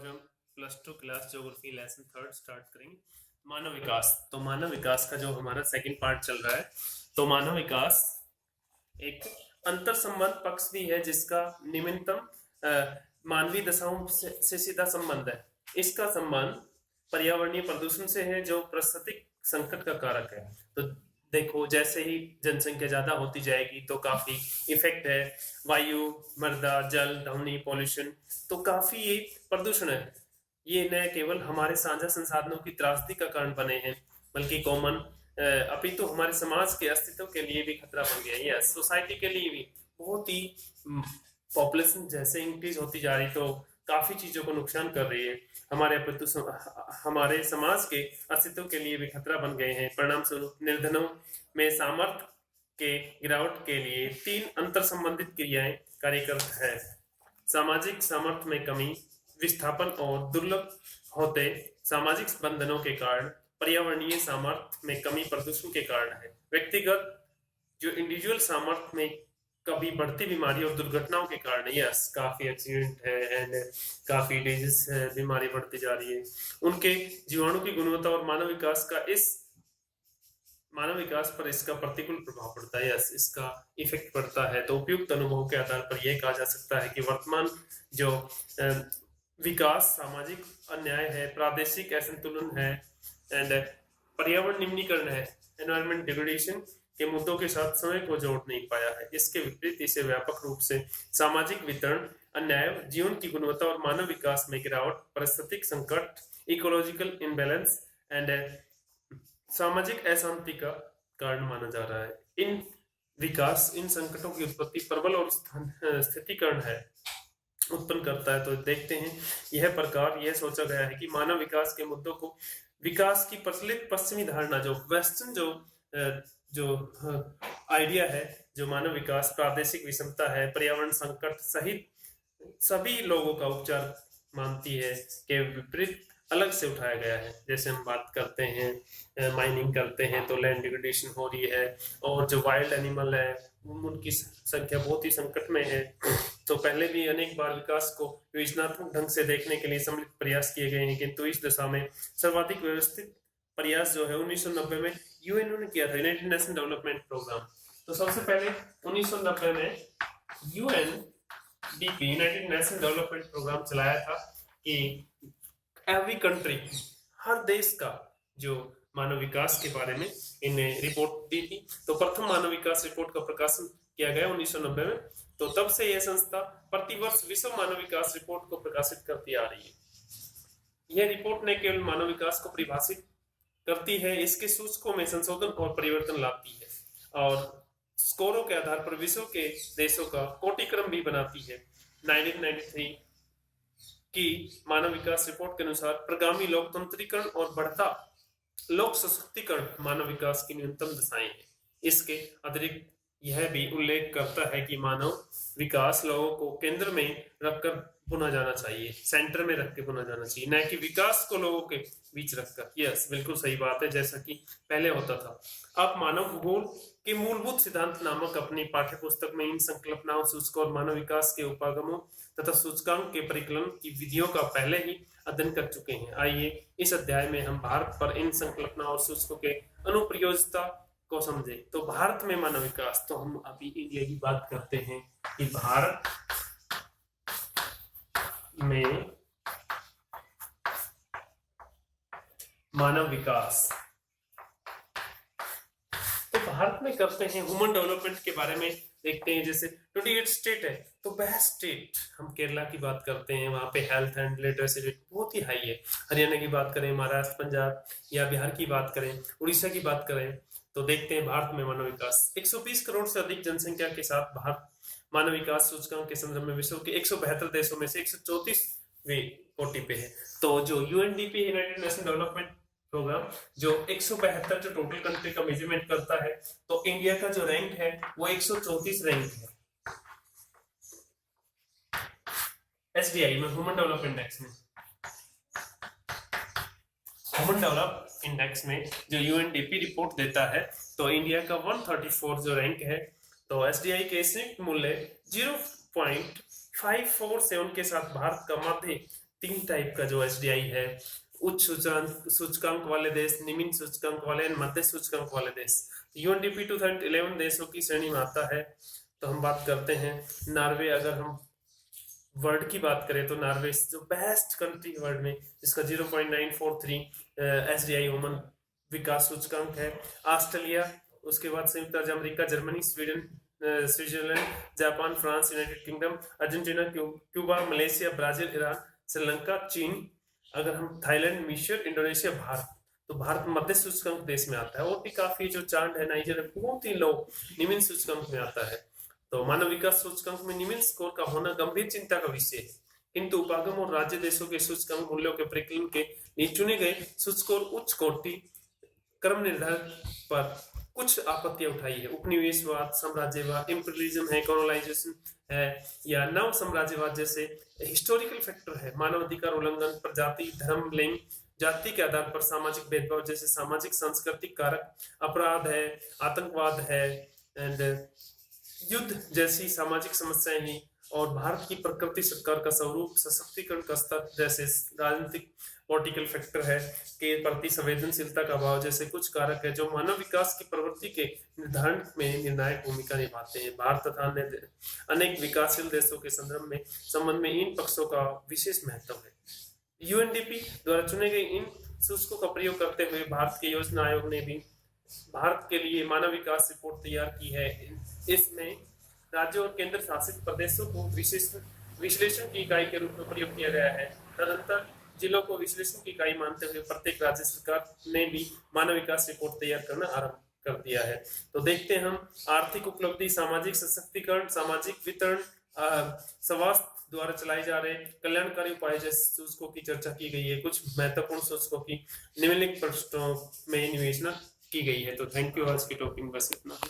आज हम +2 class geography lesson third start करेंगे। मानव विकास। तो मानव विकास का जो हमारा सेकंड पार्ट चल रहा है, तो मानव विकास एक अंतर संबंध पक्ष भी है जिसका निम्नतम मानवीय दशाओं से सीधा संबंध है। इसका संबंध पर्यावरणीय प्रदूषण से है जो पारिस्थितिक संकट का कारक है। तो देखो, जैसे ही जनसंख्या ज्यादा होती जाएगी तो काफी इफेक्ट है, वायु, मृदा, जल, ध्वनि, पॉल्यूशन, तो काफी ये प्रदूषण है। ये न केवल हमारे साझा संसाधनों की त्रासदी का कारण बने हैं, बल्कि कॉमन अपितु हमारे समाज के अस्तित्व के लिए भी खतरा बन गया है। यस, सोसाइटी के लिए भी बहुत ही पॉपुलेशन जैसे इंक्रीज होती जा रही तो काफी चीजों को नुकसान कर रही है। हमारे समाज के अस्तित्व के लिए भी खतरा बन गए हैं। परिणाम स्वरूप निर्धनों में सामर्थ्य के गिरावट के लिए 3 अंतर संबंधित क्रियाएं कार्यरत है। सामाजिक सामर्थ्य में कमी, विस्थापन और दुर्लभ होते सामाजिक बंधनों के कारण। पर्यावरणीय सामर्थ्य में कमी प्रदूषण के कारण है। व्यक्तिगत जो इंडिविजुअल सामर्थ्य में कभी बढ़ती बीमारी और दुर्घटनाओं के कारण। यस, काफी एक्सीडेंट है एंड काफी डिजीज बीमारी बढ़ती जा रही है। उनके जीवाणु की गुणवत्ता और मानव विकास पर इसका प्रतिकूल प्रभाव पड़ता है। यस, इसका इफेक्ट पड़ता है। तो उपयुक्त अनुभवों के आधार पर यह कहा जा सकता है कि वर्तमान जो विकास सामाजिक अन्याय है, प्रादेशिक असंतुलन है एंड पर्यावरण निम्नीकरण है, एनवायरमेंट डिग्रेडेशन के मुद्दों के साथ समय को जोड़ नहीं पाया है। इसके विपरीत इसे व्यापक रूप से सामाजिक वितरण अन्याय, जीवन की गुणवत्ता और मानव विकास में गिरावट, पारिस्थितिक संकट, इकोलॉजिकल इम्बैलेंस एंड सामाजिक अशांति का कारण माना जा रहा है। इन संकटों की उत्पत्ति प्रबल और स्थितिकरण है उत्पन्न करता है। तो देखते हैं, यह प्रकार यह सोचा गया है कि मानव विकास के मुद्दों को विकास की प्रचलित पश्चिमी धारणा, जो वेस्टर्न जो आइडिया है, जो मानव विकास प्रादेशिक विषमता है, पर्यावरण संकट सहित सभी लोगों का उपचार मानती है, के विपरीत अलग से उठाया गया है। जैसे हम बात करते हैं, माइनिंग करते हैं तो लैंड डिग्रेडेशन हो रही है, और जो वाइल्ड एनिमल है उनकी संख्या बहुत ही संकट में है। तो पहले भी अनेक बार विकास को योजनात्मक ढंग से देखने के लिए सम्मिलित प्रयास किए गए हैं, किंतु इस दिशा में सर्वाधिक व्यवस्थित प्रयास जो है 1990 में यूएनओ ने किया था, यूनाइटेड नेशन डेवलपमेंट प्रोग्राम। तो सबसे पहले 1990 में UNDP, United Nation Development Programme चलाया था कि एवरी कंट्री, हर देश का जो मानव विकास के बारे में इन्हें रिपोर्ट दी थी। तो प्रथम मानव विकास रिपोर्ट का प्रकाशन किया गया 1990 में। तो तब से यह संस्था प्रतिवर्ष विश्व मानव विकास रिपोर्ट को प्रकाशित करती आ रही है। यह रिपोर्ट न केवल मानव विकास को परिभाषित करती है, इसके सूचकों में संशोधन और परिवर्तन लाती है और स्कोरों के आधार पर विश्व के देशों का कोटिक्रम भी बनाती है। 1993 की मानव विकास रिपोर्ट के अनुसार प्रगामी लोकतंत्रीकरण और बढ़ता लोक सशक्तिकरण मानव विकास की न्यूनतम दशाएं हैं। इसके अतिरिक्त यह भी उल्लेख करता है कि मानव विकास लोगों को केंद्र में रखकर बुना जाना चाहिए, सेंटर में रख के बुना जाना चाहिए, न कि विकास को लोगों के बीच रखकर। यस, बिल्कुल सही बात है, जैसा कि पहले होता था। आप मानव भूगोल के मूलभूत सिद्धांत नामक अपनी पाठ्य पुस्तक में इन संकल्पनाओं, सूचकों और मानव विकास के उपागमों तथा सूचकांक के परिकलन की विधियों का पहले ही अध्ययन कर चुके हैं। आइए इस अध्याय में हम भारत पर इन संकल्पनाओं और सूचकों के अनुप्रयोजता को समझे। तो भारत में मानव विकास, तो हम अभी इंडिया की बात करते हैं कि भारत में मानव विकास, तो भारत में करते हैं ह्यूमन डेवलपमेंट के बारे में देखते हैं। जैसे 28 स्टेट है, तो बेस्ट स्टेट हम केरला की बात करते हैं, वहां पे हेल्थ एंड लिटरेसी रेट बहुत ही हाई है। हरियाणा की बात करें, महाराष्ट्र, पंजाब या बिहार की बात करें, उड़ीसा की बात करें, तो देखते हैं भारत में मानव विकास 120 करोड़ से अधिक जनसंख्या के साथ भारत मानव विकास सूचकांक के संदर्भ में विश्व के 172 देशों में से 134वें कोटि पे है। तो जो UNDP, United Nation Development Programme, जो 172 जो टोटल कंट्री का मेजरमेंट करता है, तो इंडिया का जो रैंक है वो 134 रैंक है एसडीआई में, ह्यूमन डेवलप इंडेक्स में। ह्यूमन डेवलप इंडेक्स में जो यूएनडीपी रिपोर्ट देता है, तो इंडिया का 134 जो रैंक है। तो एसडीआई के संयुक्त मूल्य 0.547 के साथ भारत का मध्य 3 टाइप का जो एसडीआई है, उच्च सूचकांक वाले देश, निम्न सूचकांक वाले, मध्य सूचकांक वाले देश। यूएनडीपी 2011 देशों की श्रेणी में आता है। तो हम बात करते हैं नॉर्वे। अगर हम वर्ल्ड की बात करें तो नॉर्वे जो बेस्ट कंट्री वर्ल्ड में, जिसका 0.943 एसडीआई ह्यूमन विकास सूचकांक है। ऑस्ट्रेलिया, उसके बाद संयुक्त राज्य America, Germany, Sweden, Switzerland, Japan, France, United kingdom, Argentina, Cuba, Malaysia, Brazil, Iran, Sri Lanka, चीन। अगर हम थाईलैंड, मिस्र, इंडोनेशिया, भारत, तो भारत मध्य सूचकांक देश में आता है। और भी काफी जो चार्ट है, नाइजीरिया बहुत ही लो निम्न सूचकांक में आता है। तो मानव विकास सूचकांक में निम्न स्कोर का होना गंभीर चिंता का विषय है, किंतु उपागम और राज्य देशों के सूचकांक मूल्यों के परिकलन के लिए चुने गए सूचकों उच्च कोटि क्रम निर्धारण पर कुछ आपत्तियां उठाई है। उपनिवेशवाद, साम्राज्यवाद, इंपीरियलिज्म है, कॉलोनाइजेशन है, या नव साम्राज्यवाद जैसे हिस्टोरिकल फैक्टर है। मानवाधिकार उल्लंघन, प्रजाति, धर्म, लिंग, जाति के आधार पर सामाजिक भेदभाव जैसे सामाजिक सांस्कृतिक कारक, अपराध है, आतंकवाद है, एंड युद्ध जैसी सामाजिक समस्याएं ही, और भारत की प्रकृति, सरकार का स्वरूप, सशक्तिकरण का स्तर जैसे राजनीतिक पॉलिटिकल फैक्टर है के प्रति संवेदनशीलता का अभाव जैसे कुछ कारक है जो मानव विकास की प्रवृत्ति के निर्धारण में निर्णायक भूमिका निभाते हैं। भारत तथा अनेक विकासशील देशों के संबंध में इन पक्षों का विशेष महत्व है। यूएनडीपी द्वारा चुने गए इन सूचकों का प्रयोग करते हुए भारत के योजना आयोग ने भी भारत के लिए मानव विकास रिपोर्ट तैयार की है। इसमें राज्यों और केंद्र शासित प्रदेशों को विश्लेषण की इकाई के रूप में प्रयोग किया गया है। तदंतर जिलों को विश्लेषण की इकाई मानते हुए प्रत्येक राज्य सरकार ने भी मानव विकास रिपोर्ट तैयार करना आरंभ कर दिया है। तो देखते हैं हम आर्थिक उपलब्धि, सामाजिक सशक्तिकरण, सामाजिक वितरण, स्वास्थ्य द्वारा चलाए जा रहे कल्याणकारी उपाय जैसे सूचकों की चर्चा की गई है। कुछ महत्वपूर्ण सूचकों की निम्नलिखित पृष्ठों में निवेचना की गई है। तो थैंक यू। आज की टॉपिक बस इतना।